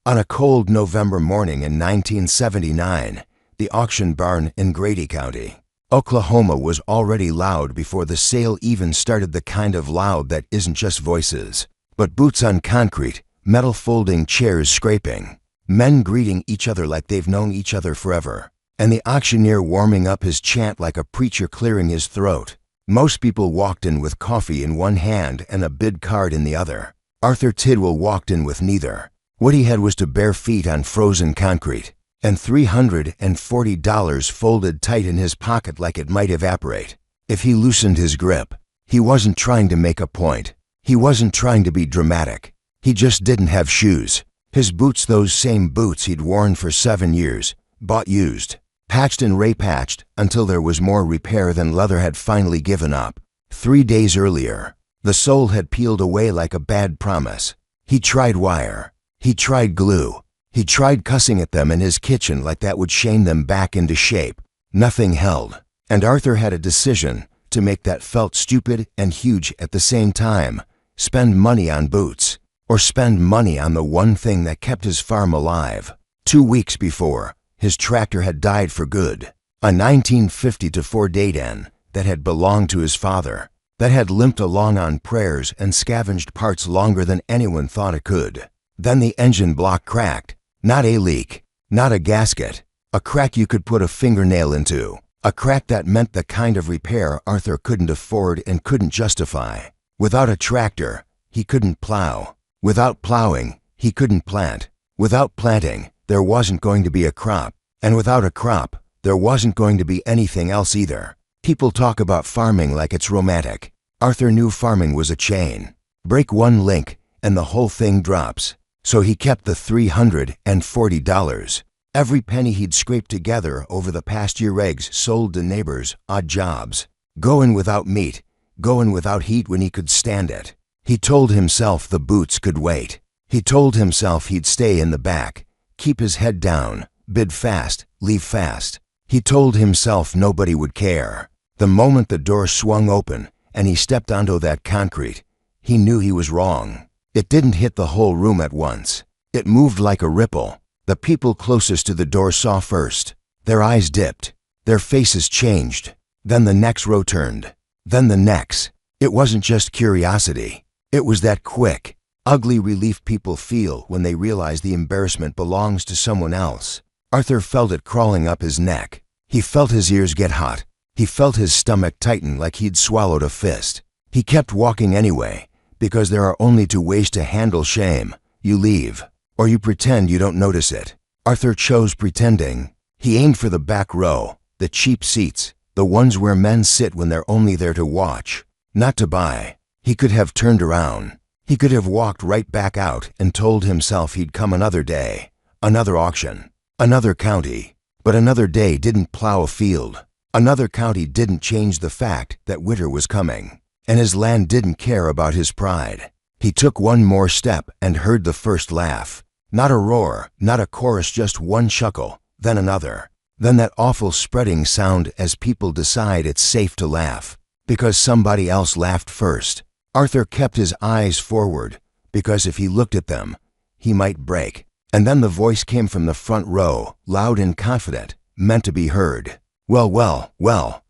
On a cold November morning in 1979, the auction barn in Grady County, Oklahoma was already loud before the sale even started, the kind of loud that isn't just voices, but boots on concrete, metal folding chairs scraping, men greeting each other like they've known each other forever, and the auctioneer warming up his chant like a preacher clearing his throat. Most people walked in with coffee in one hand and a bid card in the other. Arthur Tidwell walked in with neither. What he had was to bare feet on frozen concrete, and $340 folded tight in his pocket like it might evaporate if he loosened his grip. He wasn't trying to make a point. He wasn't trying to be dramatic. He just didn't have shoes. His boots, those same boots he'd worn for 7 years, bought used, patched and repatched until there was more repair than leather, had finally given up. 3 days earlier, the sole had peeled away like a bad promise. He tried wire. He tried glue. He tried cussing at them in his kitchen like that would shame them back into shape. Nothing held. And Arthur had a decision to make that felt stupid and huge at the same time. Spend money on boots, or spend money on the one thing that kept his farm alive. 2 weeks before, his tractor had died for good. A 1952 Ford 8N that had belonged to his father, that had limped along on prayers and scavenged parts longer than anyone thought it could. Then the engine block cracked. Not a leak, not a gasket. A crack you could put a fingernail into. A crack that meant the kind of repair Arthur couldn't afford and couldn't justify. Without a tractor, he couldn't plow. Without plowing, he couldn't plant. Without planting, there wasn't going to be a crop. And without a crop, there wasn't going to be anything else either. People talk about farming like it's romantic. Arthur knew farming was a chain. Break one link, and the whole thing drops. So he kept the $340. Every penny he'd scraped together over the past year, eggs sold to neighbors, odd jobs. Going without meat, going without heat when he could stand it. He told himself the boots could wait. He told himself he'd stay in the back, keep his head down, bid fast, leave fast. He told himself nobody would care. The moment the door swung open and he stepped onto that concrete, he knew he was wrong. It didn't hit the whole room at once. It moved like a ripple. The people closest to the door saw first. Their eyes dipped. Their faces changed. Then the next row turned. Then the next. It wasn't just curiosity. It was that quick, ugly relief people feel when they realize the embarrassment belongs to someone else. Arthur felt it crawling up his neck. He felt his ears get hot. He felt his stomach tighten like he'd swallowed a fist. He kept walking anyway, because there are only 2 ways to handle shame. You leave, or you pretend you don't notice it. Arthur chose pretending. He aimed for the back row, the cheap seats, the ones where men sit when they're only there to watch, not to buy. He could have turned around. He could have walked right back out and told himself he'd come another day, another auction, another county. But another day didn't plow a field. Another county didn't change the fact that winter was coming. And his land didn't care about his pride. He took one more step and heard the first laugh. Not a roar, not a chorus, just one chuckle, then another. Then that awful spreading sound as people decide it's safe to laugh, because somebody else laughed first. Arthur kept his eyes forward, because if he looked at them, he might break. And then the voice came from the front row, loud and confident, meant to be heard. Well,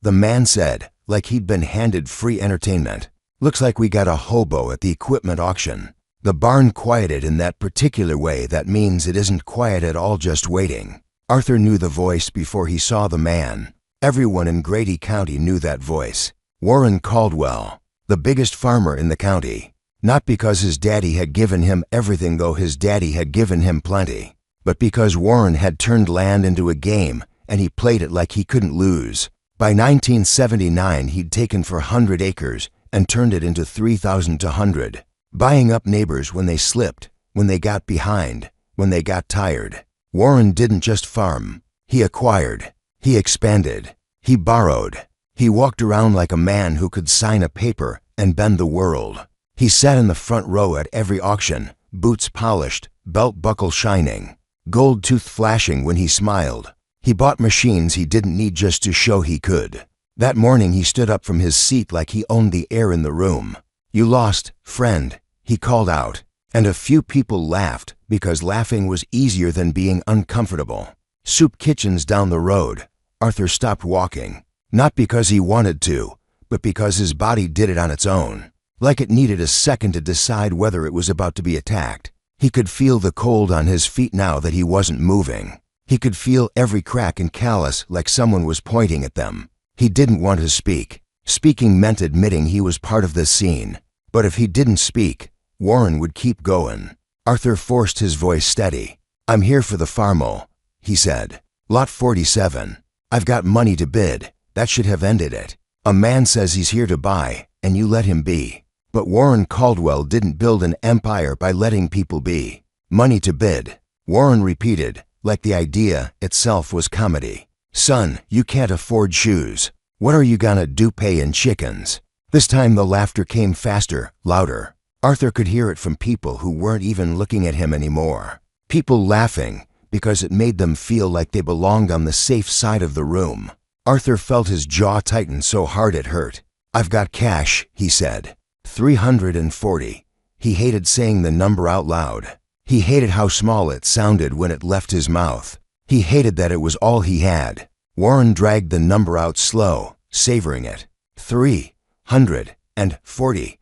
the man said, like he'd been handed free entertainment. Looks like we got a hobo at the equipment auction. The barn quieted in that particular way that means it isn't quiet at all, just waiting. Arthur knew the voice before he saw the man. Everyone in Grady County knew that voice. Warren Caldwell, the biggest farmer in the county. Not because his daddy had given him everything, though his daddy had given him plenty, but because Warren had turned land into a game and he played it like he couldn't lose. By 1979, he'd taken 400 acres and turned it into 3,200, buying up neighbors when they slipped, when they got behind, when they got tired. Warren didn't just farm. He acquired. He expanded. He borrowed. He walked around like a man who could sign a paper and bend the world. He sat in the front row at every auction, boots polished, belt buckle shining, gold tooth flashing when he smiled. He bought machines he didn't need just to show he could. That morning he stood up from his seat like he owned the air in the room. "You lost, friend," he called out. And a few people laughed because laughing was easier than being uncomfortable. Soup kitchens down the road. Arthur stopped walking, not because he wanted to, but because his body did it on its own, like it needed a second to decide whether it was about to be attacked. He could feel the cold on his feet now that he wasn't moving. He could feel every crack and callus like someone was pointing at them. He didn't want to speak. Speaking meant admitting he was part of this scene. But if he didn't speak, Warren would keep going. Arthur forced his voice steady. "I'm here for the farmo," he said. "Lot 47. I've got money to bid. That should have ended it. A man says he's here to buy, and you let him be." But Warren Caldwell didn't build an empire by letting people be. "Money to bid," Warren repeated, like the idea itself was comedy. "Son, you can't afford shoes. What are you gonna do payin' chickens?" This time the laughter came faster, louder. Arthur could hear it from people who weren't even looking at him anymore. People laughing because it made them feel like they belonged on the safe side of the room. Arthur felt his jaw tighten so hard it hurt. "I've got cash," he said. 340. He hated saying the number out loud. He hated how small it sounded when it left his mouth. He hated that it was all he had. Warren dragged the number out slow, savoring it. 340.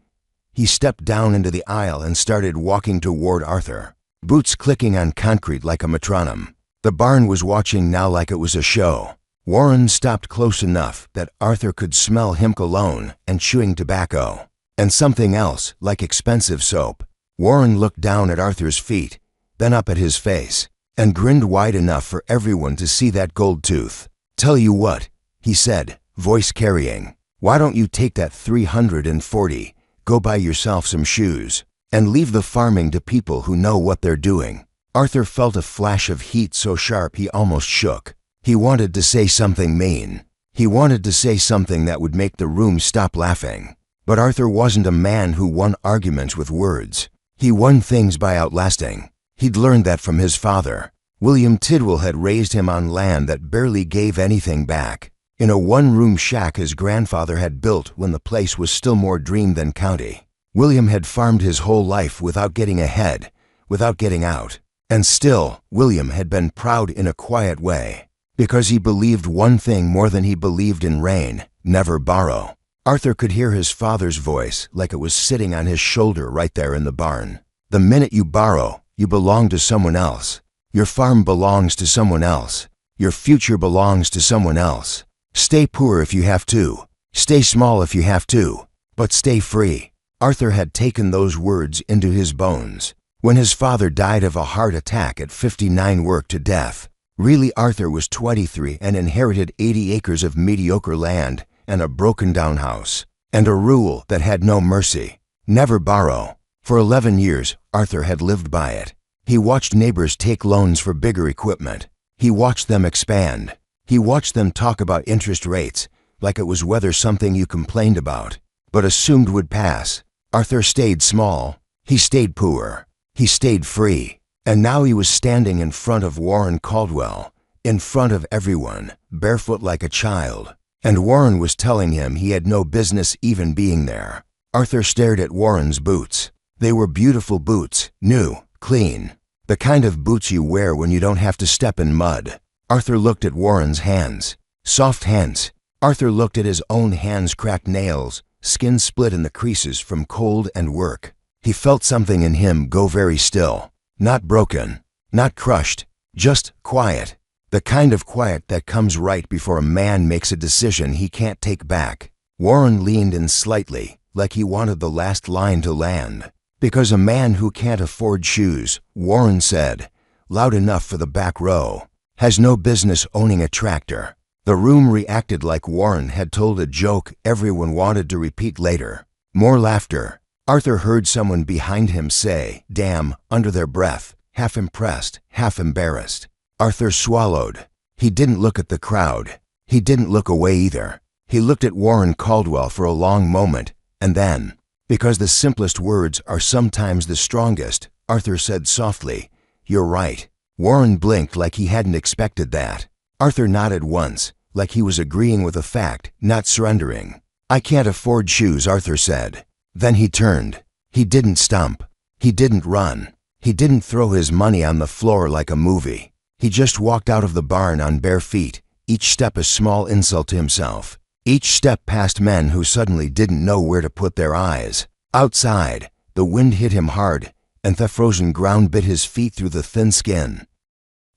He stepped down into the aisle and started walking toward Arthur, boots clicking on concrete like a metronome. The barn was watching now like it was a show. Warren stopped close enough that Arthur could smell him cologne and chewing tobacco, and something else like expensive soap. Warren looked down at Arthur's feet, then up at his face, and grinned wide enough for everyone to see that gold tooth. "Tell you what," he said, voice carrying. "Why don't you take that 340, go buy yourself some shoes, and leave the farming to people who know what they're doing?" Arthur felt a flash of heat so sharp he almost shook. He wanted to say something mean. He wanted to say something that would make the room stop laughing. But Arthur wasn't a man who won arguments with words. He won things by outlasting. He'd learned that from his father. William Tidwell had raised him on land that barely gave anything back, in a one-room shack his grandfather had built when the place was still more dream than county. William had farmed his whole life without getting ahead, without getting out. And still, William had been proud in a quiet way, because he believed one thing more than he believed in rain: never borrow. Arthur could hear his father's voice like it was sitting on his shoulder right there in the barn. "The minute you borrow, you belong to someone else. Your farm belongs to someone else. Your future belongs to someone else. Stay poor if you have to. Stay small if you have to. But stay free." Arthur had taken those words into his bones. When his father died of a heart attack at 59, worked to death. Really, Arthur was 23 and inherited 80 acres of mediocre land and a broken-down house, and a rule that had no mercy: never borrow. For 11 years, Arthur had lived by it. He watched neighbors take loans for bigger equipment. He watched them expand. He watched them talk about interest rates like it was whether something you complained about, but assumed would pass. Arthur stayed small. He stayed poor. He stayed free. And now he was standing in front of Warren Caldwell, in front of everyone, barefoot like a child. And Warren was telling him he had no business even being there. Arthur stared at Warren's boots. They were beautiful boots, new, clean. The kind of boots you wear when you don't have to step in mud. Arthur looked at Warren's hands. Soft hands. Arthur looked at his own hands' cracked nails, skin split in the creases from cold and work. He felt something in him go very still. Not broken, not crushed, just quiet. The kind of quiet that comes right before a man makes a decision he can't take back. Warren leaned in slightly, like he wanted the last line to land. "Because a man who can't afford shoes," Warren said, loud enough for the back row, "has no business owning a tractor." The room reacted like Warren had told a joke everyone wanted to repeat later. More laughter. Arthur heard someone behind him say, "Damn," under their breath, half impressed, half embarrassed. Arthur swallowed. He didn't look at the crowd. He didn't look away either. He looked at Warren Caldwell for a long moment, and then, because the simplest words are sometimes the strongest, Arthur said softly, "You're right." Warren blinked like he hadn't expected that. Arthur nodded once, like he was agreeing with a fact, not surrendering. "I can't afford shoes," Arthur said. Then he turned. He didn't stump. He didn't run. He didn't throw his money on the floor like a movie. He just walked out of the barn on bare feet, each step a small insult to himself. Each step past men who suddenly didn't know where to put their eyes. Outside, the wind hit him hard, and the frozen ground bit his feet through the thin skin.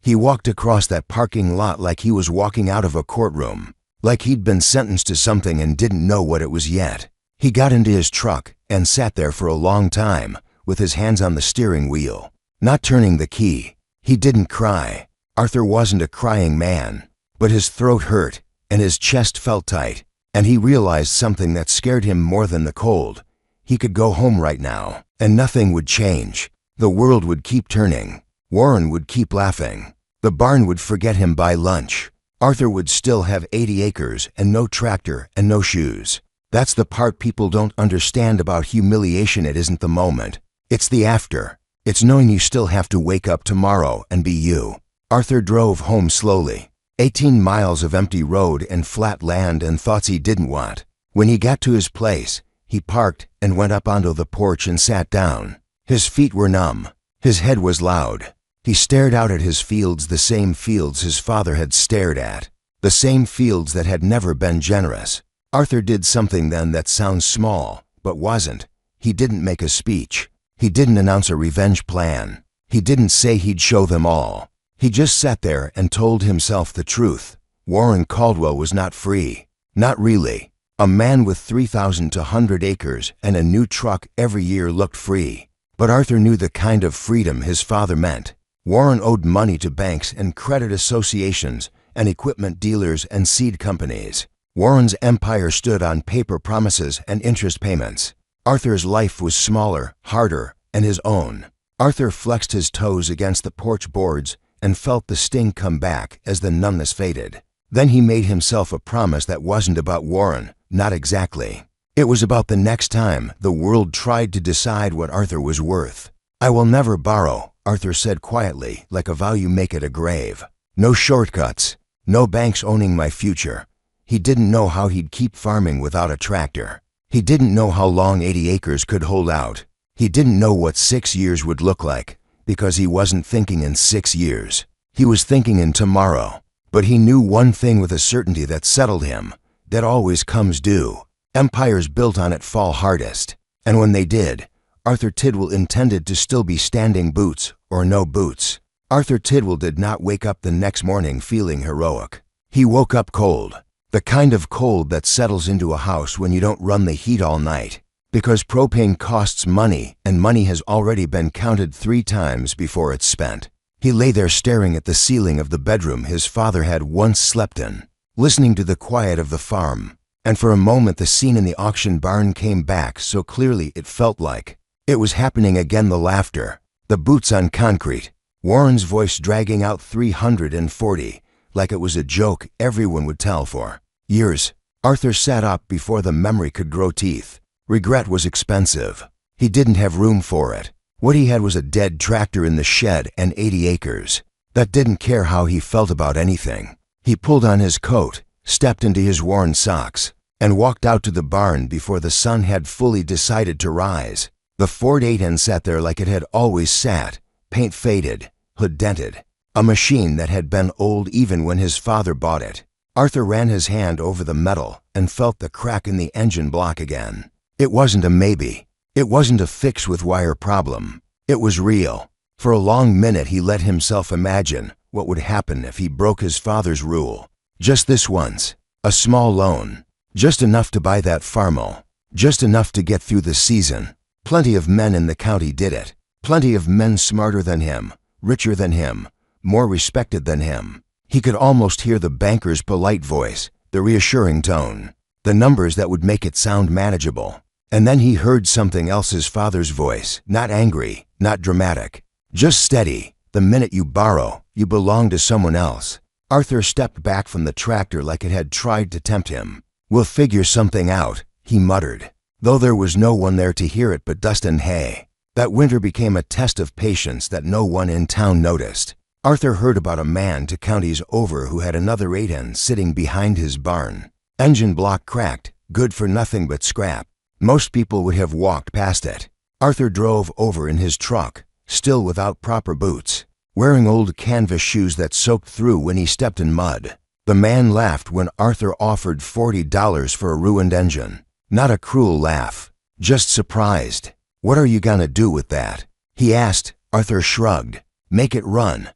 He walked across that parking lot like he was walking out of a courtroom, like he'd been sentenced to something and didn't know what it was yet. He got into his truck and sat there for a long time, with his hands on the steering wheel, not turning the key. He didn't cry. Arthur wasn't a crying man, but his throat hurt and his chest felt tight, and he realized something that scared him more than the cold. He could go home right now, and nothing would change. The world would keep turning. Warren would keep laughing. The barn would forget him by lunch. Arthur would still have 80 acres and no tractor and no shoes. That's the part people don't understand about humiliation. It isn't the moment. It's the after. It's knowing you still have to wake up tomorrow and be you. Arthur drove home slowly. 18 miles of empty road and flat land and thoughts he didn't want. When he got to his place, he parked and went up onto the porch and sat down. His feet were numb. His head was loud. He stared out at his fields, the same fields his father had stared at, the same fields that had never been generous. Arthur did something then that sounds small, but wasn't. He didn't make a speech. He didn't announce a revenge plan. He didn't say he'd show them all. He just sat there and told himself the truth. Warren Caldwell was not free. Not really. A man with 3,000 to 100 acres and a new truck every year looked free. But Arthur knew the kind of freedom his father meant. Warren owed money to banks and credit associations and equipment dealers and seed companies. Warren's empire stood on paper promises and interest payments. Arthur's life was smaller, harder, and his own. Arthur flexed his toes against the porch boards and felt the sting come back as the numbness faded. Then he made himself a promise that wasn't about Warren, not exactly. It was about the next time the world tried to decide what Arthur was worth. "I will never borrow," Arthur said quietly, like a vow you make at a grave. "No shortcuts. No banks owning my future." He didn't know how he'd keep farming without a tractor. He didn't know how long 80 acres could hold out. He didn't know what 6 years would look like, because he wasn't thinking in 6 years. He was thinking in tomorrow. But he knew one thing with a certainty that settled him: that always comes due. Empires built on it fall hardest. And when they did, Arthur Tidwell intended to still be standing, boots or no boots. Arthur Tidwell did not wake up the next morning feeling heroic. He woke up cold. The kind of cold that settles into a house when you don't run the heat all night. Because propane costs money, and money has already been counted 3 times before it's spent. He lay there staring at the ceiling of the bedroom his father had once slept in, listening to the quiet of the farm. And for a moment the scene in the auction barn came back so clearly it felt like it was happening again. The laughter, the boots on concrete, Warren's voice dragging out 340, like it was a joke everyone would tell for years. Arthur sat up before the memory could grow teeth. Regret was expensive. He didn't have room for it. What he had was a dead tractor in the shed and 80 acres. That didn't care how he felt about anything. He pulled on his coat, stepped into his worn socks, and walked out to the barn before the sun had fully decided to rise. The Ford 8N sat there like it had always sat, paint faded, hood dented. A machine that had been old even when his father bought it. Arthur ran his hand over the metal and felt the crack in the engine block again. It wasn't a maybe. It wasn't a fix with wire problem. It was real. For a long minute he let himself imagine what would happen if he broke his father's rule. Just this once. A small loan. Just enough to buy that farmo. Just enough to get through the season. Plenty of men in the county did it. Plenty of men smarter than him, richer than him, more respected than him. He could almost hear the banker's polite voice, the reassuring tone, the numbers that would make it sound manageable. And then he heard something else, his father's voice, not angry, not dramatic, just steady. "The minute you borrow, you belong to someone else." Arthur stepped back from the tractor like it had tried to tempt him. "We'll figure something out," he muttered, though there was no one there to hear it but dust and hay. That winter became a test of patience that no one in town noticed. Arthur heard about a man 2 counties over who had another 8N sitting behind his barn. Engine block cracked, good for nothing but scrap. Most people would have walked past it. Arthur drove over in his truck, still without proper boots, wearing old canvas shoes that soaked through when he stepped in mud. The man laughed when Arthur offered $40 for a ruined engine. Not a cruel laugh, just surprised. "What are you gonna do with that?" he asked. Arthur shrugged. "Make it run."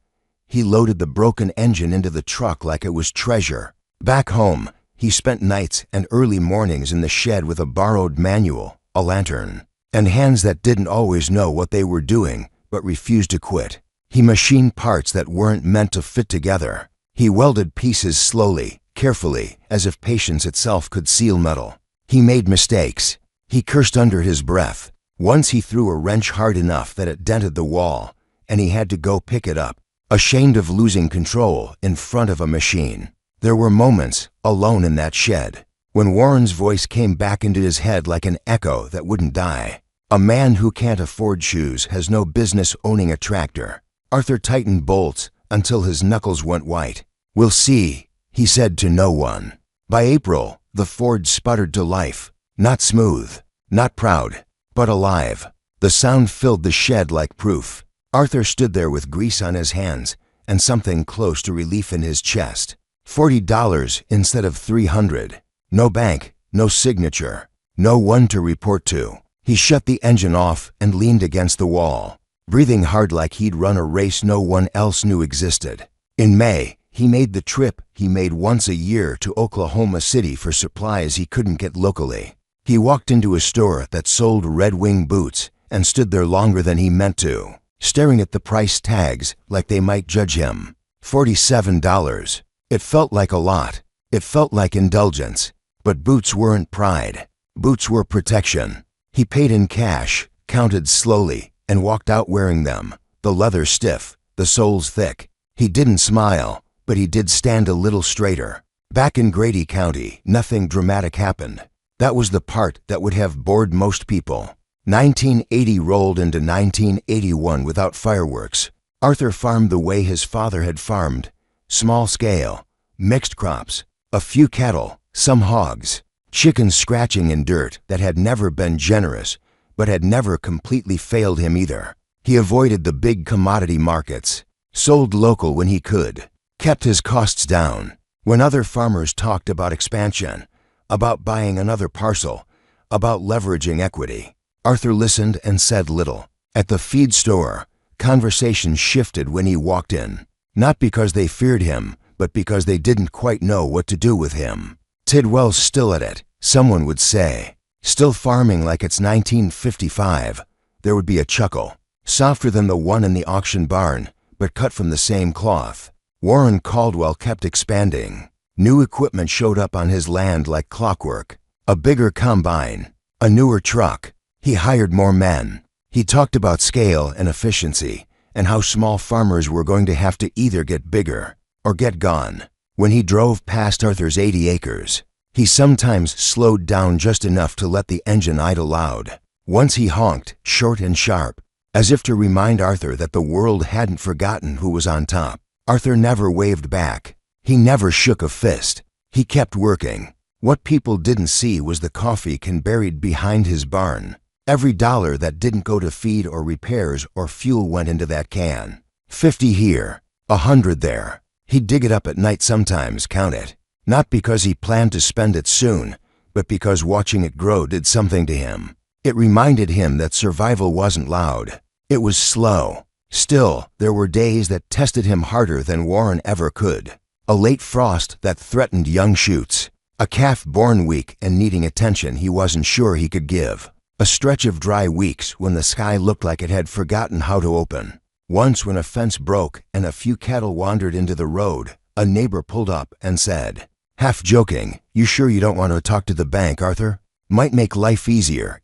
He loaded the broken engine into the truck like it was treasure. Back home, he spent nights and early mornings in the shed with a borrowed manual, a lantern, and hands that didn't always know what they were doing but refused to quit. He machined parts that weren't meant to fit together. He welded pieces slowly, carefully, as if patience itself could seal metal. He made mistakes. He cursed under his breath. Once he threw a wrench hard enough that it dented the wall, and he had to go pick it up, ashamed of losing control in front of a machine. There were moments, alone in that shed, when Warren's voice came back into his head like an echo that wouldn't die. "A man who can't afford shoes has no business owning a tractor." Arthur tightened bolts until his knuckles went white. "We'll see," he said to no one. By April, the Ford sputtered to life. Not smooth, not proud, but alive. The sound filled the shed like proof. Arthur stood there with grease on his hands and something close to relief in his chest. $40 instead of $300. No bank, no signature, no one to report to. He shut the engine off and leaned against the wall, breathing hard like he'd run a race no one else knew existed. In May, he made the trip he made once a year to Oklahoma City for supplies he couldn't get locally. He walked into a store that sold Red Wing boots and stood there longer than he meant to, staring at the price tags like they might judge him. $47. It felt like a lot. It felt like indulgence. But boots weren't pride. Boots were protection. He paid in cash, counted slowly, and walked out wearing them, the leather stiff, the soles thick. He didn't smile, but he did stand a little straighter. Back in Grady County, nothing dramatic happened. That was the part that would have bored most people. 1980 rolled into 1981 without fireworks. Arthur farmed the way his father had farmed. Small scale, mixed crops, a few cattle, some hogs, chickens scratching in dirt that had never been generous, but had never completely failed him either. He avoided the big commodity markets, sold local when he could, kept his costs down. When other farmers talked about expansion, about buying another parcel, about leveraging equity, Arthur listened and said little. At the feed store, conversation shifted when he walked in, not because they feared him, but because they didn't quite know what to do with him. "Tidwell's still at it," someone would say. "Still farming like it's 1955. There would be a chuckle, softer than the one in the auction barn, but cut from the same cloth. Warren Caldwell kept expanding. New equipment showed up on his land like clockwork. A bigger combine, a newer truck. He hired more men. He talked about scale and efficiency, and how small farmers were going to have to either get bigger or get gone. When he drove past Arthur's 80 acres, he sometimes slowed down just enough to let the engine idle loud. Once he honked, short and sharp, as if to remind Arthur that the world hadn't forgotten who was on top. Arthur never waved back. He never shook a fist. He kept working. What people didn't see was the coffee can buried behind his barn. Every dollar that didn't go to feed or repairs or fuel went into that can. 50 here, 100 there. He'd dig it up at night sometimes, count it. Not because he planned to spend it soon, but because watching it grow did something to him. It reminded him that survival wasn't loud. It was slow. Still, there were days that tested him harder than Warren ever could. A late frost that threatened young shoots. A calf born weak and needing attention he wasn't sure he could give. A stretch of dry weeks when the sky looked like it had forgotten how to open. Once when a fence broke and a few cattle wandered into the road, a neighbor pulled up and said, half joking, "You sure you don't want to talk to the bank, Arthur? Might make life easier."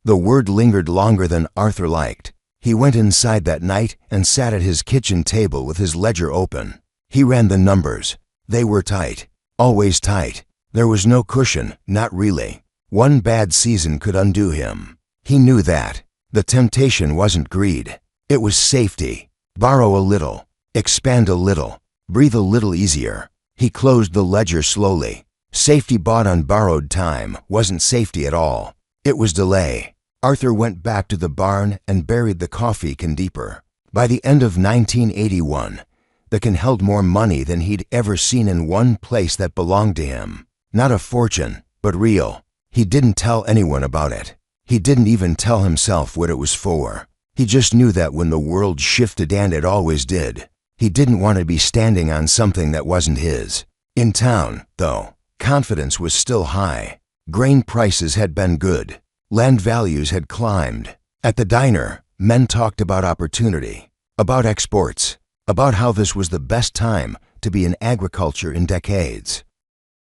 The word lingered longer than Arthur liked. He went inside that night and sat at his kitchen table with his ledger open. He ran the numbers. They were tight. Always tight. There was no cushion, not really. One bad season could undo him. He knew that. The temptation wasn't greed. It was safety. Borrow a little. Expand a little. Breathe a little easier. He closed the ledger slowly. Safety bought on borrowed time wasn't safety at all. It was delay. Arthur went back to the barn and buried the coffee can deeper. By the end of 1981, the can held more money than he'd ever seen in one place that belonged to him. Not a fortune, but real. He didn't tell anyone about it. He didn't even tell himself what it was for. He just knew that when the world shifted, and it always did, he didn't want to be standing on something that wasn't his. In town, though, confidence was still high. Grain prices had been good. Land values had climbed. At the diner, men talked about opportunity, about exports, about how this was the best time to be in agriculture in decades.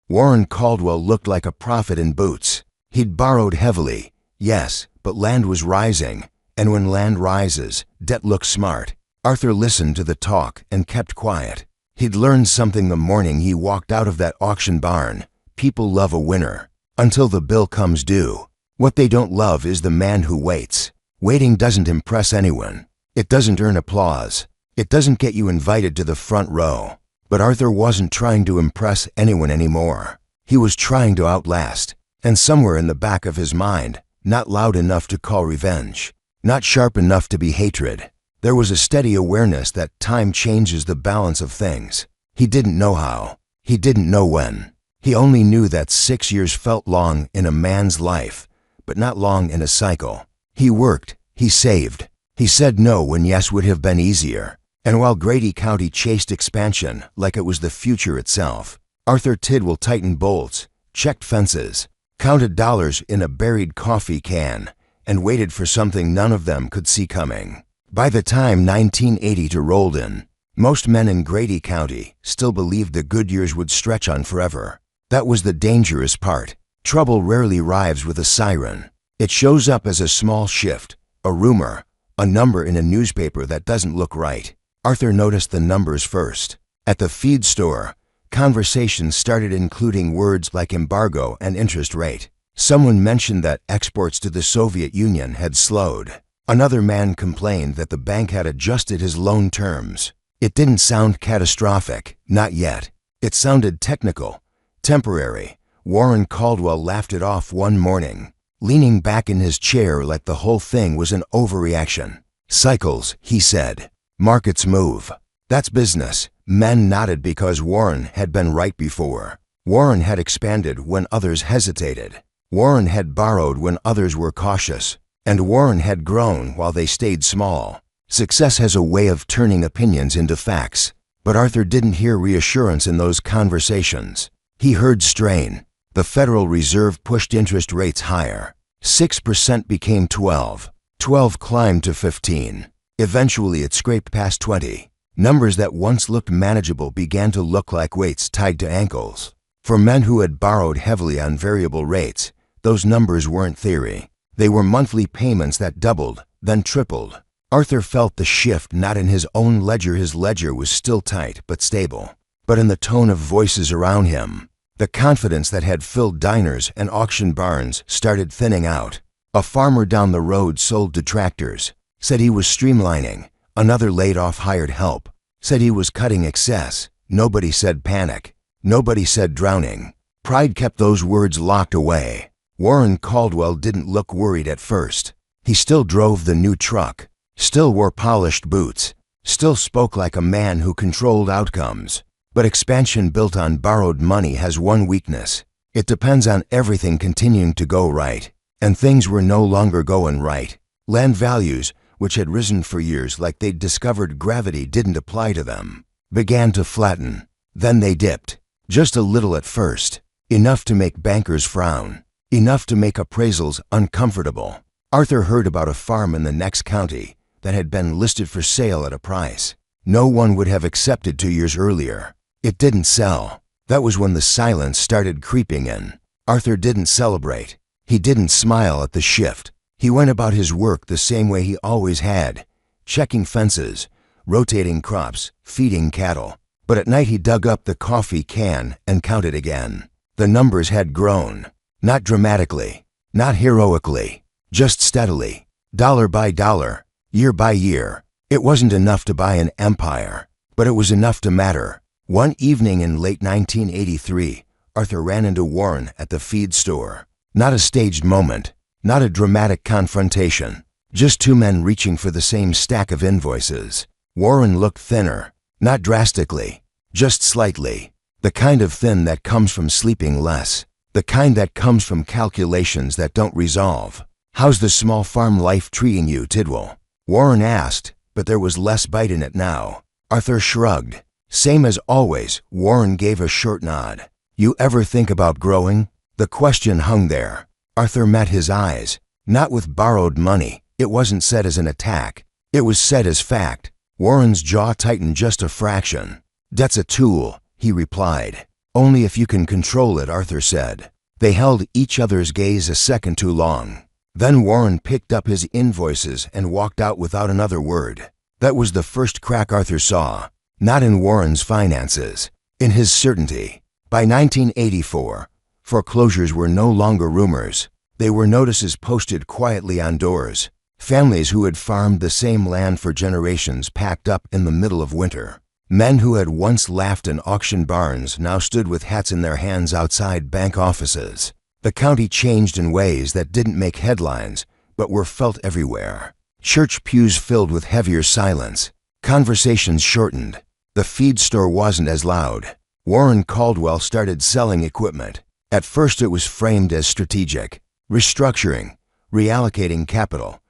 Warren Caldwell looked like a prophet in boots. He'd borrowed heavily, yes, but land was rising, and when land rises, debt looks smart. Arthur listened to the talk and kept quiet. He'd learned something the morning he walked out of that auction barn. People love a winner until the bill comes due. What they don't love is the man who waits. Waiting doesn't impress anyone. It doesn't earn applause. It doesn't get you invited to the front row. But Arthur wasn't trying to impress anyone anymore. He was trying to outlast, and somewhere in the back of his mind, not loud enough to call revenge, not sharp enough to be hatred, there was a steady awareness that time changes the balance of things. He didn't know how. He didn't know when. He only knew that 6 years felt long in a man's life, but not long in a cycle. He worked. He saved. He said no when yes would have been easier. And while Grady County chased expansion like it was the future itself, Arthur Tidwell tightened bolts, checked fences, counted dollars in a buried coffee can, and waited for something none of them could see coming. By the time 1982 rolled in, most men in Grady County still believed the good years would stretch on forever. That was the dangerous part. Trouble rarely arrives with a siren. It shows up as a small shift, a rumor, a number in a newspaper that doesn't look right. Arthur noticed the numbers first. At the feed store, conversations started including words like embargo and interest rate. Someone mentioned that exports to the Soviet Union had slowed. Another man complained that the bank had adjusted his loan terms. It didn't sound catastrophic, not yet. It sounded technical, temporary. Warren Caldwell laughed it off one morning, leaning back in his chair like the whole thing was an overreaction. Cycles, he said. Markets move. That's business. Men nodded because Warren had been right before. Warren had expanded when others hesitated. Warren had borrowed when others were cautious. And Warren had grown while they stayed small. Success has a way of turning opinions into facts. But Arthur didn't hear reassurance in those conversations. He heard strain. The Federal Reserve pushed interest rates higher. 6% became 12. 12 climbed to 15. Eventually it scraped past 20. Numbers that once looked manageable began to look like weights tied to ankles. For men who had borrowed heavily on variable rates, those numbers weren't theory. They were monthly payments that doubled, then tripled. Arthur felt the shift not in his own ledger. His ledger was still tight but stable, but in the tone of voices around him. The confidence that had filled diners and auction barns started thinning out. A farmer down the road sold to tractors. Said he was streamlining. Another laid off hired help. Said he was cutting excess. Nobody said panic. Nobody said drowning. Pride kept those words locked away. Warren Caldwell didn't look worried at first. He still drove the new truck, still wore polished boots, still spoke like a man who controlled outcomes. But expansion built on borrowed money has one weakness. It depends on everything continuing to go right. And things were no longer going right. Land values, which had risen for years like they'd discovered gravity didn't apply to them, began to flatten. Then they dipped. Just a little at first. Enough to make bankers frown. Enough to make appraisals uncomfortable. Arthur heard about a farm in the next county that had been listed for sale at a price no one would have accepted 2 years earlier. It didn't sell. That was when the silence started creeping in. Arthur didn't celebrate. He didn't smile at the shift. He went about his work the same way he always had, checking fences, rotating crops, feeding cattle. But at night he dug up the coffee can and counted again. The numbers had grown. Not dramatically, not heroically, just steadily, dollar by dollar, year by year. It wasn't enough to buy an empire, but it was enough to matter. One evening in late 1983, Arthur ran into Warren at the feed store. Not a staged moment. Not a dramatic confrontation. Just two men reaching for the same stack of invoices. Warren looked thinner. Not drastically. Just slightly. The kind of thin that comes from sleeping less. The kind that comes from calculations that don't resolve. "How's the small farm life treating you, Tidwell?" Warren asked, but there was less bite in it now. Arthur shrugged. "Same as always." Warren gave a short nod. "You ever think about growing?" The question hung there. Arthur met his eyes. Not with borrowed money. It wasn't said as an attack. It was said as fact. Warren's jaw tightened just a fraction. "Debt's a tool," he replied. "Only if you can control it," Arthur said. They held each other's gaze a second too long. Then Warren picked up his invoices and walked out without another word. That was the first crack Arthur saw. Not in Warren's finances. In his certainty. By 1984, foreclosures were no longer rumors. They were notices posted quietly on doors. Families who had farmed the same land for generations packed up in the middle of winter. Men who had once laughed in auction barns now stood with hats in their hands outside bank offices. The county changed in ways that didn't make headlines, but were felt everywhere. Church pews filled with heavier silence. Conversations shortened. The feed store wasn't as loud. Warren Caldwell started selling equipment. At first it was framed as strategic. Restructuring. Reallocating capital.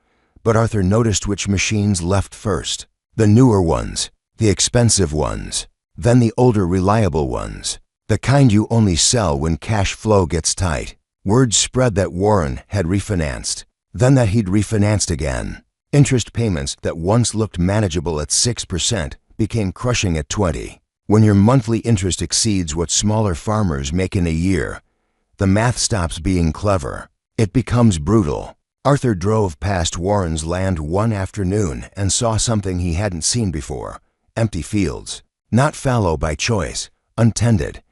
But Arthur noticed which machines left first. The newer ones. The expensive ones. Then the older reliable ones. The kind you only sell when cash flow gets tight. Word spread that Warren had refinanced. Then that he'd refinanced again. Interest payments that once looked manageable at 6% became crushing at 20%. When your monthly interest exceeds what smaller farmers make in a year, the math stops being clever. It becomes brutal. Arthur drove past Warren's land one afternoon and saw something he hadn't seen before. Empty fields. Not fallow by choice. Untended.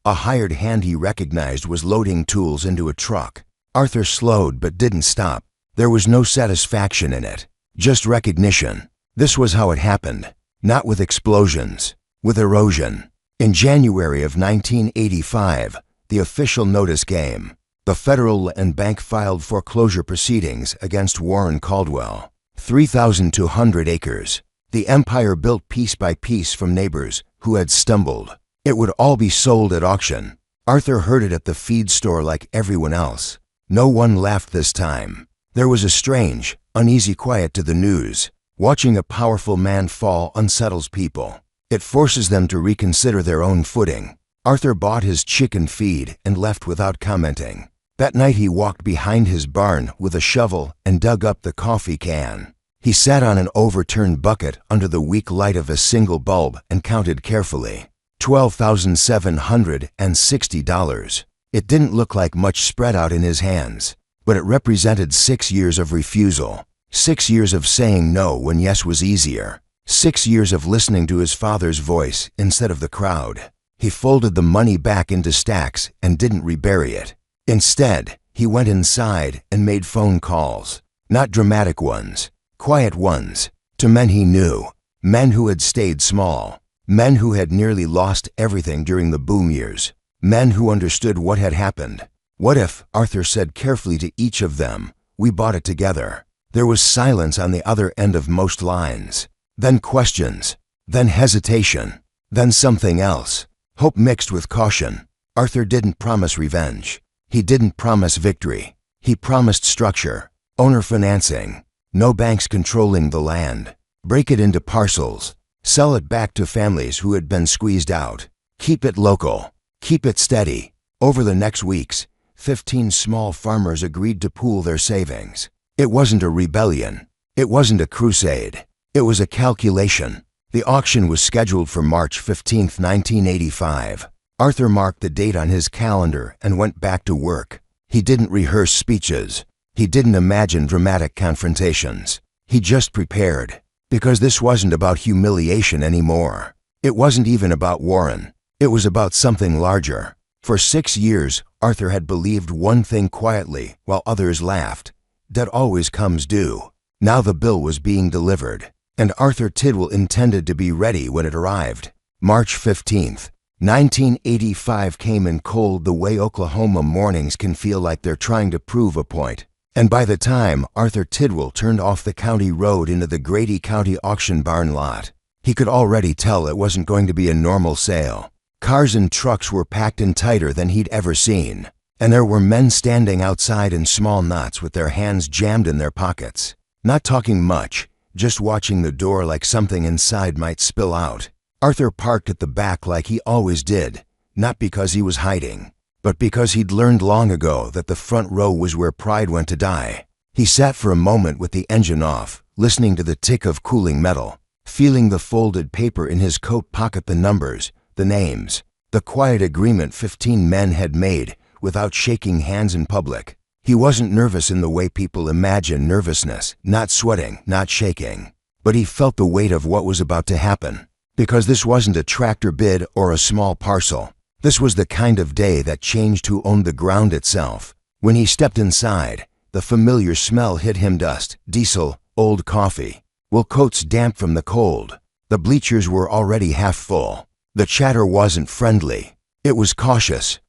A hired hand he recognized was loading tools into a truck. Arthur slowed but didn't stop. There was no satisfaction in it. Just recognition. This was how it happened. Not with explosions. With erosion. In January of 1985, the official notice came. The Federal Land Bank filed foreclosure proceedings against Warren Caldwell. 3,200 acres. The empire built piece by piece from neighbors who had stumbled. It would all be sold at auction. Arthur heard it at the feed store like everyone else. No one laughed this time. There was a strange, uneasy quiet to the news. Watching a powerful man fall unsettles people. It forces them to reconsider their own footing. Arthur bought his chicken feed and left without commenting. That night he walked behind his barn with a shovel and dug up the coffee can. He sat on an overturned bucket under the weak light of a single bulb and counted carefully. $12,760. It didn't look like much spread out in his hands, but it represented 6 years of refusal. 6 years of saying no when yes was easier. 6 years of listening to his father's voice instead of the crowd. He folded the money back into stacks and didn't rebury it. Instead, he went inside and made phone calls. Not dramatic ones, quiet ones, to men he knew. Men who had stayed small. Men who had nearly lost everything during the boom years. Men who understood what had happened. "What if," Arthur said carefully to each of them, "we bought it together?" There was silence on the other end of most lines. Then questions. Then hesitation. Then something else. Hope mixed with caution. Arthur didn't promise revenge. He didn't promise victory. He promised structure. Owner financing. No banks controlling the land. Break it into parcels. Sell it back to families who had been squeezed out. Keep it local. Keep it steady. Over the next weeks, 15 small farmers agreed to pool their savings. It wasn't a rebellion. It wasn't a crusade. It was a calculation. The auction was scheduled for March 15, 1985. Arthur marked the date on his calendar and went back to work. He didn't rehearse speeches. He didn't imagine dramatic confrontations. He just prepared. Because this wasn't about humiliation anymore. It wasn't even about Warren. It was about something larger. For 6 years, Arthur had believed one thing quietly while others laughed. Debt always comes due. Now the bill was being delivered, and Arthur Tidwell intended to be ready when it arrived. March 15th, 1985 came in cold the way Oklahoma mornings can feel like they're trying to prove a point. And by the time Arthur Tidwell turned off the county road into the Grady County auction barn lot, he could already tell it wasn't going to be a normal sale. Cars and trucks were packed in tighter than he'd ever seen, and there were men standing outside in small knots with their hands jammed in their pockets, not talking much, just watching the door like something inside might spill out. Arthur parked at the back like he always did, not because he was hiding, but because he'd learned long ago that the front row was where pride went to die. He sat for a moment with the engine off, listening to the tick of cooling metal, feeling the folded paper in his coat pocket, the numbers, the names, the quiet agreement 15 men had made without shaking hands in public. He wasn't nervous in the way people imagine nervousness, not sweating, not shaking, but he felt the weight of what was about to happen, because this wasn't a tractor bid or a small parcel. This was the kind of day that changed who owned the ground itself. When he stepped inside, the familiar smell hit him: dust, diesel, old coffee, wool coats damp from the cold. The bleachers were already half full. The chatter wasn't friendly. It was cautious.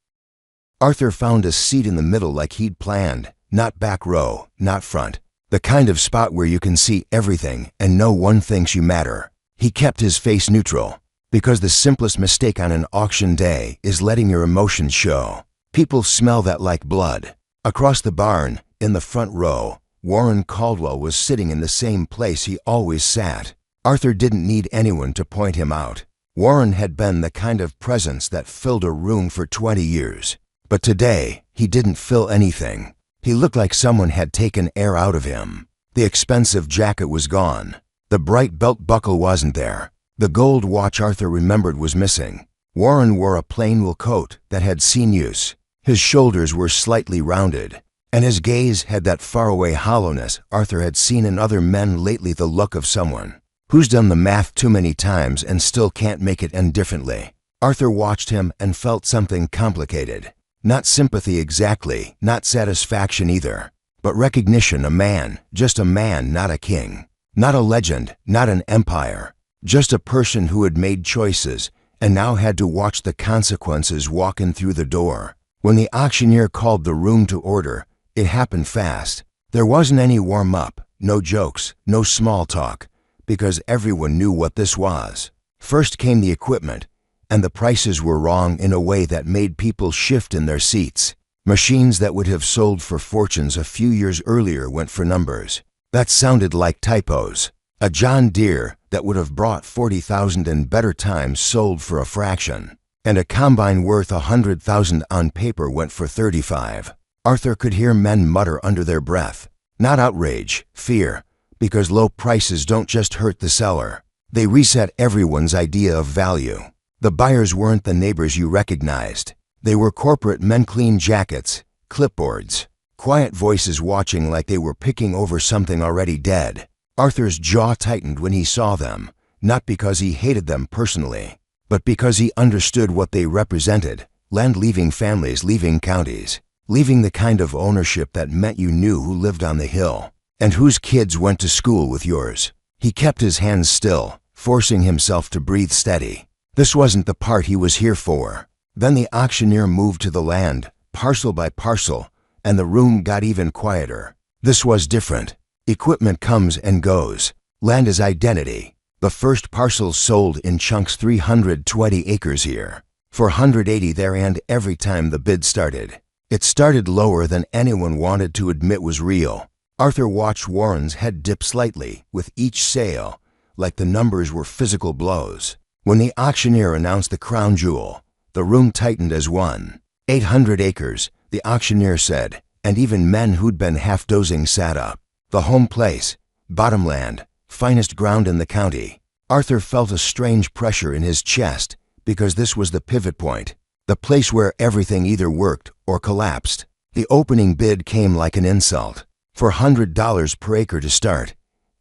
Arthur found a seat in the middle like he'd planned, not back row, not front, the kind of spot where you can see everything and no one thinks you matter. He kept his face neutral, because the simplest mistake on an auction day is letting your emotions show. People smell that like blood. Across the barn, in the front row, Warren Caldwell was sitting in the same place he always sat. Arthur didn't need anyone to point him out. Warren had been the kind of presence that filled a room for 20 years. But today, he didn't fill anything. He looked like someone had taken air out of him. The expensive jacket was gone. The bright belt buckle wasn't there. The gold watch Arthur remembered was missing. Warren wore a plain wool coat that had seen use. His shoulders were slightly rounded, and his gaze had that faraway hollowness Arthur had seen in other men lately, the look of someone who's done the math too many times and still can't make it end differently. Arthur watched him and felt something complicated. Not sympathy exactly, not satisfaction either, but recognition. A man, just a man, not a king, not a legend, not an empire, just a person who had made choices and now had to watch the consequences walking through the door. When the auctioneer called the room to order, it happened fast. There wasn't any warm-up, no jokes, no small talk, because everyone knew what this was. First came the equipment, and the prices were wrong in a way that made people shift in their seats. Machines that would have sold for fortunes a few years earlier went for numbers that sounded like typos. A John Deere that would have brought 40,000 in better times sold for a fraction, and a combine worth 100,000 on paper went for 35. Arthur could hear men mutter under their breath, not outrage, fear, because low prices don't just hurt the seller. They reset everyone's idea of value. The buyers weren't the neighbors you recognized. They were corporate men, clean jackets, clipboards, quiet voices watching like they were picking over something already dead. Arthur's jaw tightened when he saw them, not because he hated them personally, but because he understood what they represented: land leaving families, leaving counties, leaving the kind of ownership that meant you knew who lived on the hill and whose kids went to school with yours. He kept his hands still, forcing himself to breathe steady. This wasn't the part he was here for. Then the auctioneer moved to the land, parcel by parcel, and the room got even quieter. This was different. Equipment comes and goes. Land is identity. The first parcels sold in chunks, 320 acres here, for 180 there, and every time the bid started, it started lower than anyone wanted to admit was real. Arthur watched Warren's head dip slightly with each sale, like the numbers were physical blows. When the auctioneer announced the crown jewel, the room tightened as one. 800 acres, the auctioneer said, and even men who'd been half dozing sat up. The home place, bottomland, finest ground in the county. Arthur felt a strange pressure in his chest, because this was the pivot point, the place where everything either worked or collapsed. The opening bid came like an insult. For $100 per acre to start.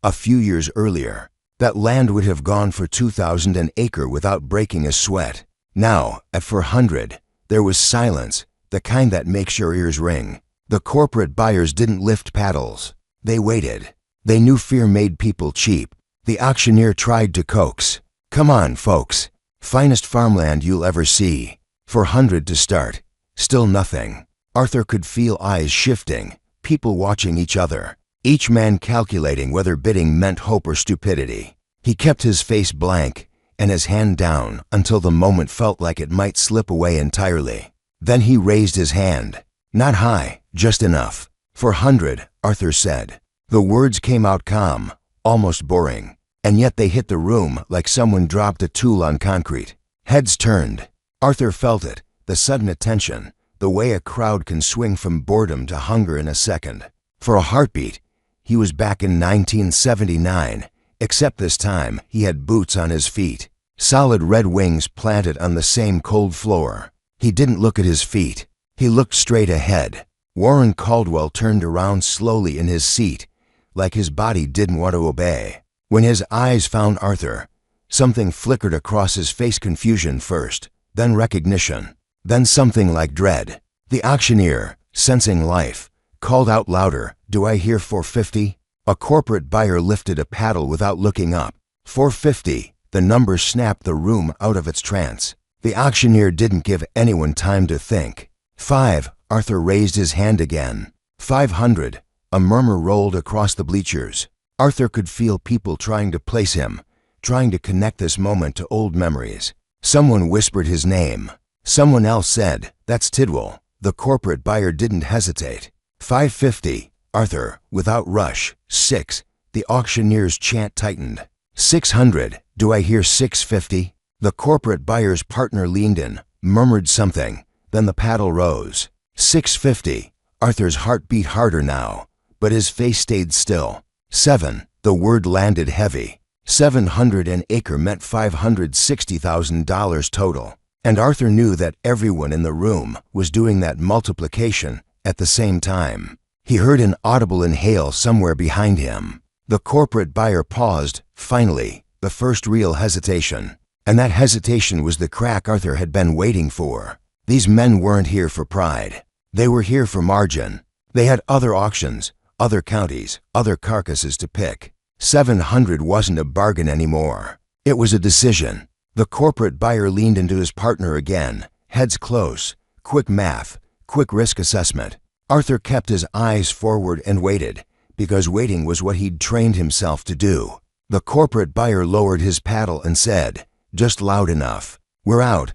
A few years earlier, that land would have gone for $2,000 an acre without breaking a sweat. Now, at $400, there was silence, the kind that makes your ears ring. The corporate buyers didn't lift paddles. They waited. They knew fear made people cheap. The auctioneer tried to coax. Come on, folks. Finest farmland you'll ever see. $400 to start. Still nothing. Arthur could feel eyes shifting, people watching each other, each man calculating whether bidding meant hope or stupidity. He kept his face blank and his hand down until the moment felt like it might slip away entirely. Then he raised his hand. Not high, just enough. "For 100, Arthur said. The words came out calm, almost boring, and yet they hit the room like someone dropped a tool on concrete. Heads turned. Arthur felt it, the sudden attention, the way a crowd can swing from boredom to hunger in a second. For a heartbeat, he was back in 1979, except this time he had boots on his feet, solid red wings planted on the same cold floor. He didn't look at his feet. He looked straight ahead. Warren Caldwell turned around slowly in his seat, like his body didn't want to obey. When his eyes found Arthur, something flickered across his face, confusion first, then recognition, then something like dread. The auctioneer, sensing life, called out louder, "Do I hear 450? A corporate buyer lifted a paddle without looking up. 450, the number snapped the room out of its trance. The auctioneer didn't give anyone time to think. 5, Arthur raised his hand again. 500, a murmur rolled across the bleachers. Arthur could feel people trying to place him, trying to connect this moment to old memories. Someone whispered his name. Someone else said, "That's Tidwell." The corporate buyer didn't hesitate. 550, Arthur, without rush. 6, the auctioneer's chant tightened. 600, do I hear 650? The corporate buyer's partner leaned in, murmured something, then the paddle rose. 650, Arthur's heart beat harder now, but his face stayed still. 7, the word landed heavy. 700 an acre meant $560,000 total. And Arthur knew that everyone in the room was doing that multiplication at the same time. He heard an audible inhale somewhere behind him. The corporate buyer paused, finally, the first real hesitation. And that hesitation was the crack Arthur had been waiting for. These men weren't here for pride. They were here for margin. They had other auctions, other counties, other carcasses to pick. 700 wasn't a bargain anymore. It was a decision. The corporate buyer leaned into his partner again, heads close, quick math, quick risk assessment. Arthur kept his eyes forward and waited, because waiting was what he'd trained himself to do. The corporate buyer lowered his paddle and said, just loud enough, "We're out."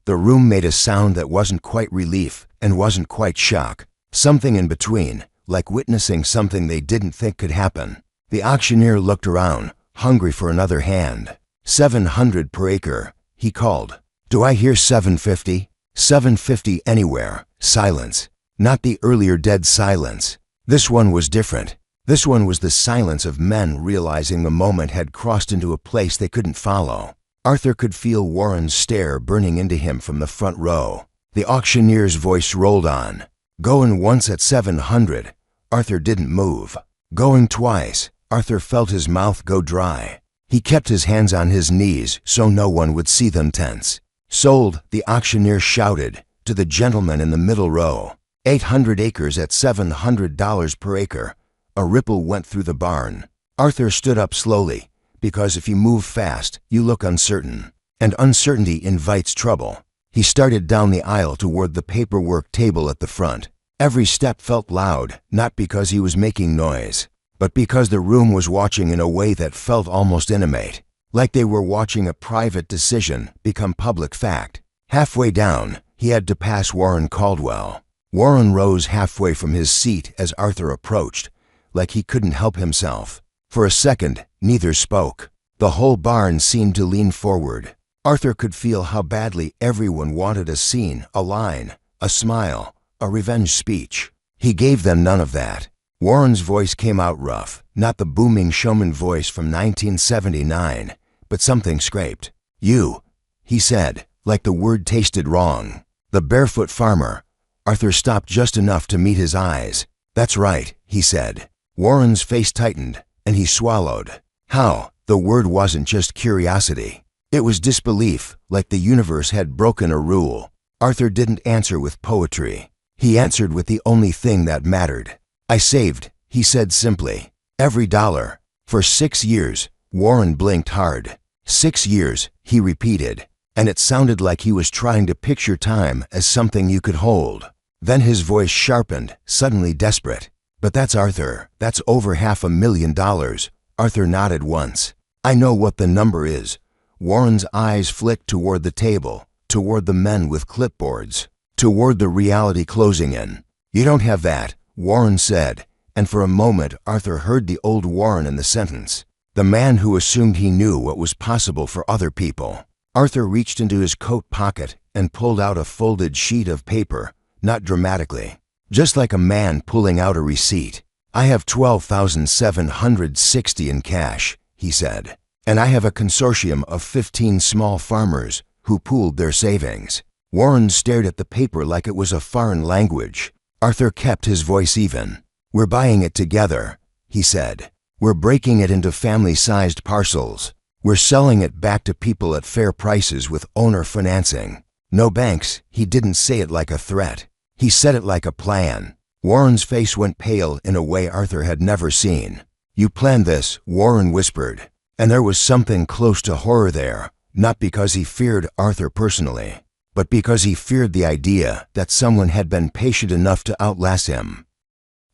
The room made a sound that wasn't quite relief and wasn't quite shock. Something in between, like witnessing something they didn't think could happen. The auctioneer looked around, hungry for another hand. 700 per acre, he called. "Do I hear 750? 750 anywhere." Silence. Not the earlier dead silence. This one was different. This one was the silence of men realizing the moment had crossed into a place they couldn't follow. Arthur could feel Warren's stare burning into him from the front row. The auctioneer's voice rolled on. Going once at 700, Arthur didn't move. Going twice, Arthur felt his mouth go dry. He kept his hands on his knees so no one would see them tense. "Sold," the auctioneer shouted to the gentleman in the middle row. 800 acres at $700 per acre. A ripple went through the barn. Arthur stood up slowly, because if you move fast, you look uncertain, and uncertainty invites trouble. He started down the aisle toward the paperwork table at the front. Every step felt loud, not because he was making noise, but because the room was watching in a way that felt almost intimate, like they were watching a private decision become public fact. Halfway down, he had to pass Warren Caldwell. Warren rose halfway from his seat as Arthur approached, like he couldn't help himself. For a second, neither spoke. The whole barn seemed to lean forward. Arthur could feel how badly everyone wanted a scene, a line, a smile, a revenge speech. He gave them none of that. Warren's voice came out rough, not the booming showman voice from 1979, but something scraped. "You," he said, like the word tasted wrong. "The Barefoot farmer." Arthur stopped just enough to meet his eyes. "That's right," he said. Warren's face tightened, and he swallowed. How? The word wasn't just curiosity. It was disbelief, like the universe had broken a rule. Arthur didn't answer with poetry. He answered with the only thing that mattered. "I saved," he said simply. "Every dollar." For 6 years, Warren blinked hard. 6 years, he repeated, and it sounded like he was trying to picture time as something you could hold. Then his voice sharpened, suddenly desperate. But that's Arthur. That's over $500,000. Arthur nodded once. I know what the number is. Warren's eyes flicked toward the table, toward the men with clipboards, toward the reality closing in. You don't have that, Warren said, and for a moment Arthur heard the old Warren in the sentence, the man who assumed he knew what was possible for other people. Arthur reached into his coat pocket and pulled out a folded sheet of paper, not dramatically, just like a man pulling out a receipt. I have $12,760 in cash, he said, and I have a consortium of 15 small farmers who pooled their savings. Warren stared at the paper like it was a foreign language. Arthur kept his voice even. We're buying it together, he said. We're breaking it into family-sized parcels. We're selling it back to people at fair prices with owner financing. No banks. He didn't say it like a threat. He said it like a plan. Warren's face went pale in a way Arthur had never seen. You planned this, Warren whispered. And there was something close to horror there, not because he feared Arthur personally, but because he feared the idea that someone had been patient enough to outlast him.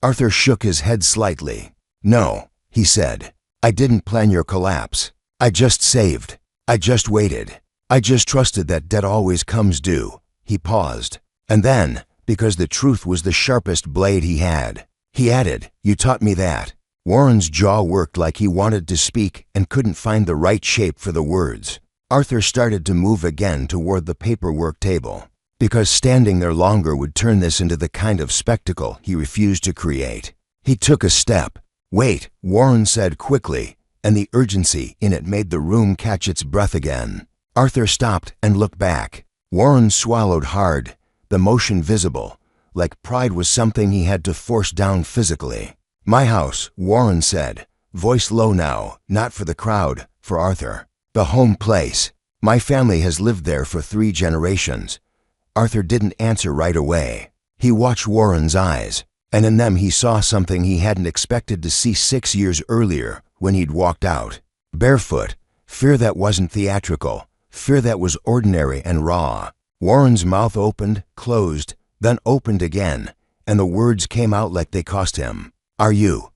Arthur shook his head slightly. No, he said. I didn't plan your collapse. I just saved. I just waited. I just trusted that debt always comes due. He paused. And then, because the truth was the sharpest blade he had, he added, you taught me that. Warren's jaw worked like he wanted to speak and couldn't find the right shape for the words. Arthur started to move again toward the paperwork table, because standing there longer would turn this into the kind of spectacle he refused to create. He took a step. Wait, Warren said quickly, and the urgency in it made the room catch its breath again. Arthur stopped and looked back. Warren swallowed hard, the motion visible, like pride was something he had to force down physically. My house, Warren said, voice low now, not for the crowd, for Arthur. The home place. My family has lived there for 3 generations. Arthur didn't answer right away. He watched Warren's eyes, and in them he saw something he hadn't expected to see 6 years earlier when he'd walked out. Barefoot, fear that wasn't theatrical, fear that was ordinary and raw. Warren's mouth opened, closed, then opened again, and the words came out like they cost him. Are you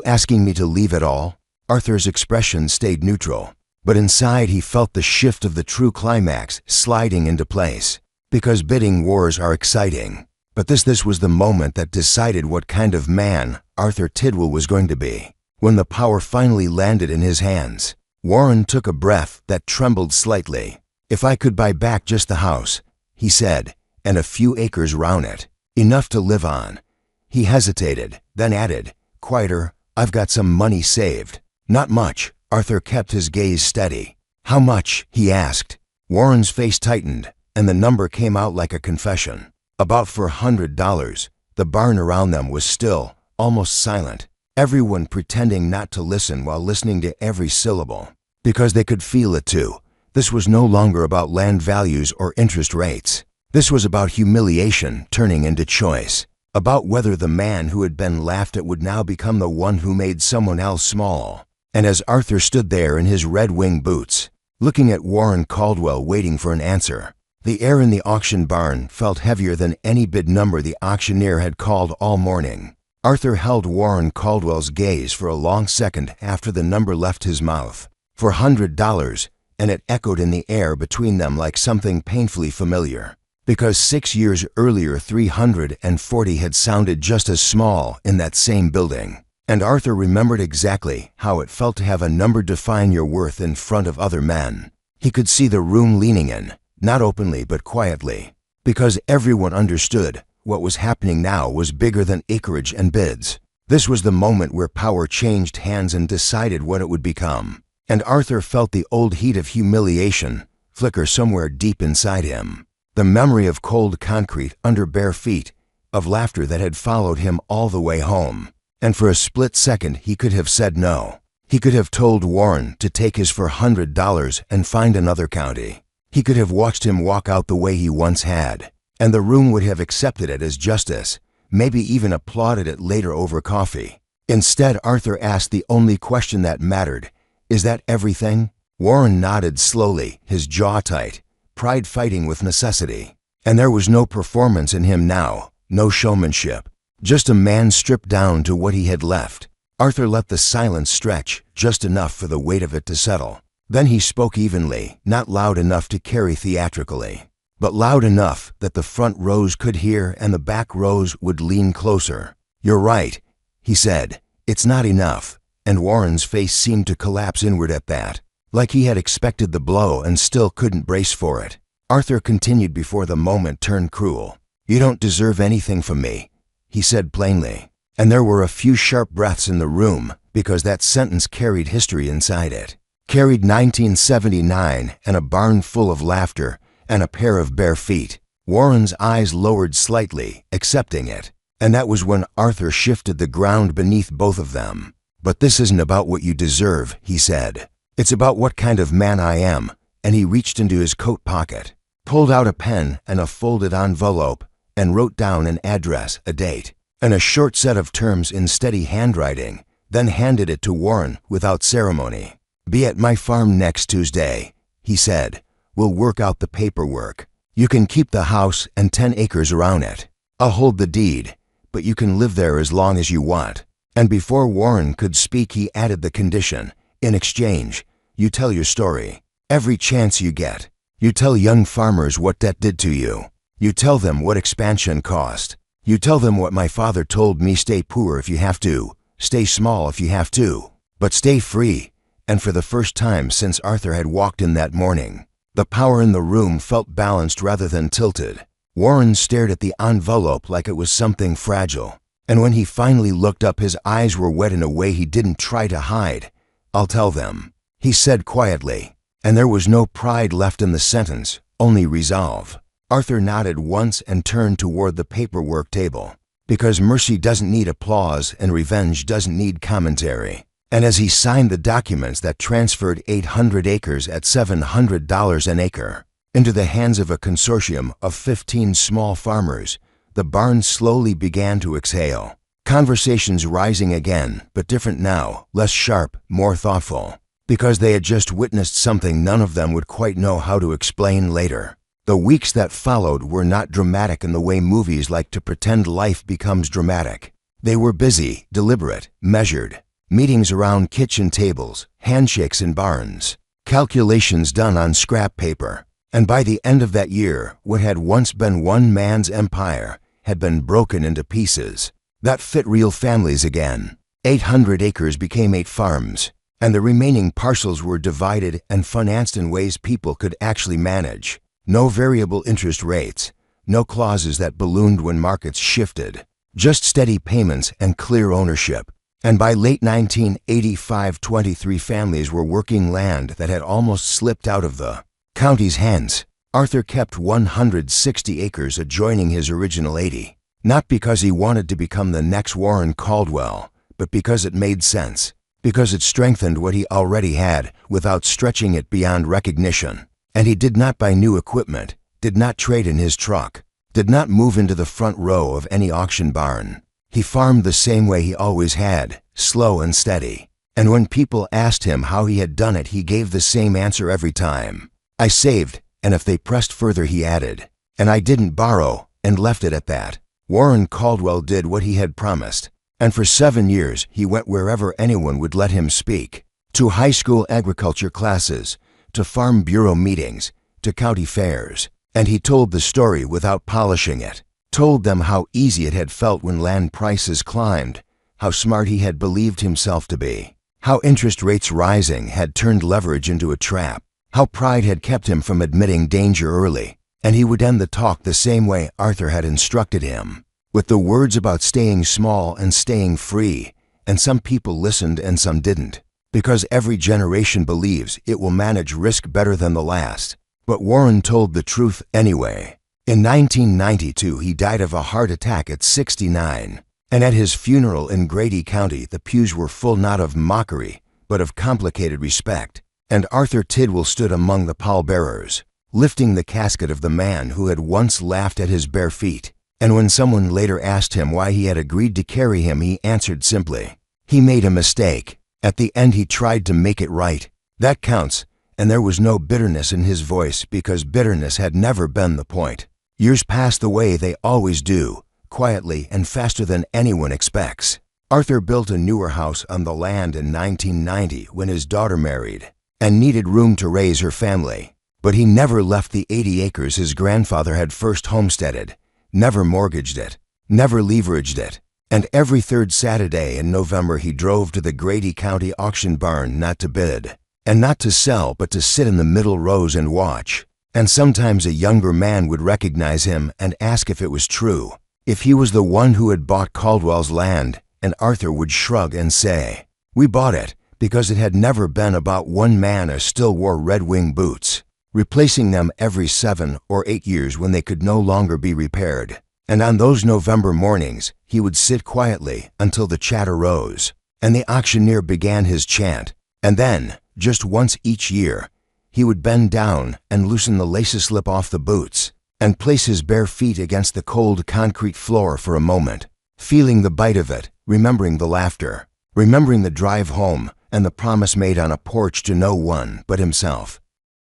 asking me to leave it all? Arthur's expression stayed neutral, but inside he felt the shift of the true climax sliding into place. Because bidding wars are exciting. But this was the moment that decided what kind of man Arthur Tidwell was going to be. When the power finally landed in his hands, Warren took a breath that trembled slightly. If I could buy back just the house, he said, and a few acres round it, enough to live on. He hesitated, then added, quieter, I've got some money saved. Not much. Arthur kept his gaze steady. How much? He asked. Warren's face tightened, and the number came out like a confession. About $400. The barn around them was still, almost silent, everyone pretending not to listen while listening to every syllable. Because they could feel it too. This was no longer about land values or interest rates. This was about humiliation turning into choice. About whether the man who had been laughed at would now become the one who made someone else small. And as Arthur stood there in his Red Wing boots, looking at Warren Caldwell waiting for an answer, the air in the auction barn felt heavier than any bid number the auctioneer had called all morning. Arthur held Warren Caldwell's gaze for a long second after the number left his mouth. $400, and it echoed in the air between them like something painfully familiar. Because 6 years earlier 340 had sounded just as small in that same building. And Arthur remembered exactly how it felt to have a number define your worth in front of other men. He could see the room leaning in, not openly but quietly, because everyone understood what was happening now was bigger than acreage and bids. This was the moment where power changed hands and decided what it would become. And Arthur felt the old heat of humiliation flicker somewhere deep inside him. The memory of cold concrete under bare feet, of laughter that had followed him all the way home. And for a split second he could have said no. He could have told Warren to take his $400 and find another county. He could have watched him walk out the way he once had, and the room would have accepted it as justice, maybe even applauded it later over coffee. Instead, Arthur asked the only question that mattered. Is that everything? Warren nodded slowly, his jaw tight, pride fighting with necessity. And there was no performance in him now, no showmanship. Just a man stripped down to what he had left. Arthur let the silence stretch, just enough for the weight of it to settle. Then he spoke evenly, not loud enough to carry theatrically, but loud enough that the front rows could hear and the back rows would lean closer. "You're right," he said. "It's not enough." And Warren's face seemed to collapse inward at that, like he had expected the blow and still couldn't brace for it. Arthur continued before the moment turned cruel. "You don't deserve anything from me," he said plainly. And there were a few sharp breaths in the room because that sentence carried history inside it. Carried 1979 and a barn full of laughter and a pair of bare feet. Warren's eyes lowered slightly, accepting it. And that was when Arthur shifted the ground beneath both of them. "But this isn't about what you deserve," he said. "It's about what kind of man I am." And he reached into his coat pocket, pulled out a pen and a folded envelope, and wrote down an address, a date, and a short set of terms in steady handwriting, then handed it to Warren without ceremony. "Be at my farm next Tuesday," he said. "We'll work out the paperwork. You can keep the house and 10 acres around it. I'll hold the deed, but you can live there as long as you want." And before Warren could speak, he added the condition. "In exchange, you tell your story. Every chance you get. You tell young farmers what debt did to you. You tell them what expansion cost. You tell them what my father told me: stay poor if you have to, stay small if you have to, but stay free." And for the first time since Arthur had walked in that morning, the power in the room felt balanced rather than tilted. Warren stared at the envelope like it was something fragile, and when he finally looked up, his eyes were wet in a way he didn't try to hide. "I'll tell them," he said quietly, and there was no pride left in the sentence, only resolve. Arthur nodded once and turned toward the paperwork table, because mercy doesn't need applause and revenge doesn't need commentary. And as he signed the documents that transferred 800 acres at $700 an acre into the hands of a consortium of 15 small farmers, the barn slowly began to exhale. Conversations rising again, but different now, less sharp, more thoughtful, because they had just witnessed something none of them would quite know how to explain later. The weeks that followed were not dramatic in the way movies like to pretend life becomes dramatic. They were busy, deliberate, measured. Meetings around kitchen tables, handshakes in barns, calculations done on scrap paper. And by the end of that year, what had once been one man's empire had been broken into pieces that fit real families again. 800 acres became 8 farms, and the remaining parcels were divided and financed in ways people could actually manage. No variable interest rates, no clauses that ballooned when markets shifted, just steady payments and clear ownership. And by late 1985, 23 families were working land that had almost slipped out of the county's hands. Arthur kept 160 acres adjoining his original 80, not because he wanted to become the next Warren Caldwell, but because it made sense, because it strengthened what he already had without stretching it beyond recognition. And he did not buy new equipment, did not trade in his truck, did not move into the front row of any auction barn. He farmed the same way he always had, slow and steady. And when people asked him how he had done it, he gave the same answer every time. "I saved," and if they pressed further, he added, "and I didn't borrow," and left it at that. Warren Caldwell did what he had promised, and for 7 years he went wherever anyone would let him speak, to high school agriculture classes, to farm bureau meetings, to county fairs, and he told the story without polishing it. Told them how easy it had felt when land prices climbed, how smart he had believed himself to be, how interest rates rising had turned leverage into a trap, how pride had kept him from admitting danger early. And he would end the talk the same way Arthur had instructed him, with the words about staying small and staying free. And some people listened and some didn't, because every generation believes it will manage risk better than the last. But Warren told the truth anyway. In 1992, he died of a heart attack at 69, and at his funeral in Grady County, the pews were full not of mockery, but of complicated respect. And Arthur Tidwell stood among the pallbearers, lifting the casket of the man who had once laughed at his bare feet. And when someone later asked him why he had agreed to carry him, he answered simply, he made a mistake. At the end, he tried to make it right. That counts, and there was no bitterness in his voice because bitterness had never been the point. Years passed the way they always do, quietly and faster than anyone expects. Arthur built a newer house on the land in 1990 when his daughter married and needed room to raise her family. But he never left the 80 acres his grandfather had first homesteaded, never mortgaged it, never leveraged it. And every third Saturday in November he drove to the Grady County auction barn not to bid, and not to sell, but to sit in the middle rows and watch. And sometimes a younger man would recognize him and ask if it was true, if he was the one who had bought Caldwell's land, and Arthur would shrug and say, "We bought it because it had never been about one man or still wore Red Wing boots, replacing them every 7 or 8 years when they could no longer be repaired." And on those November mornings, he would sit quietly until the chatter rose, and the auctioneer began his chant. And then, just once each year, he would bend down and loosen the laces slip off the boots, and place his bare feet against the cold concrete floor for a moment, feeling the bite of it, remembering the laughter, remembering the drive home, and the promise made on a porch to no one but himself.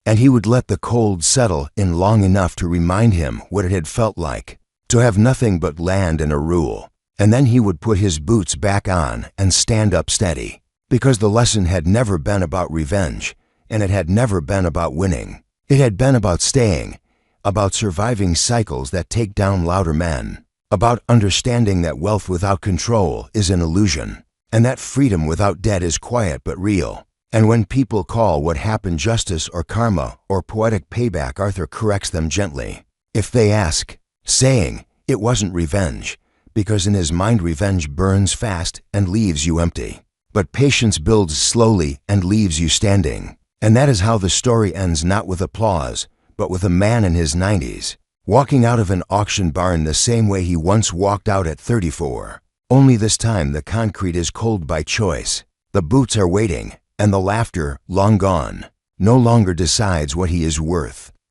And he would let the cold settle in long enough to remind him what it had felt like to have nothing but land and a rule. And then he would put his boots back on and stand up steady, because the lesson had never been about revenge, and it had never been about winning. It had been about staying, about surviving cycles that take down louder men, about understanding that wealth without control is an illusion, and that freedom without debt is quiet but real. And when people call what happened justice or karma or poetic payback, Arthur corrects them gently. If they ask, saying it wasn't revenge, because in his mind revenge burns fast and leaves you empty. But patience builds slowly and leaves you standing. And that is how the story ends, not with applause, but with a man in his 90s, walking out of an auction barn the same way he once walked out at 34. Only this time the concrete is cold by choice. The boots are waiting, and the laughter, long gone, no longer decides what he is worth.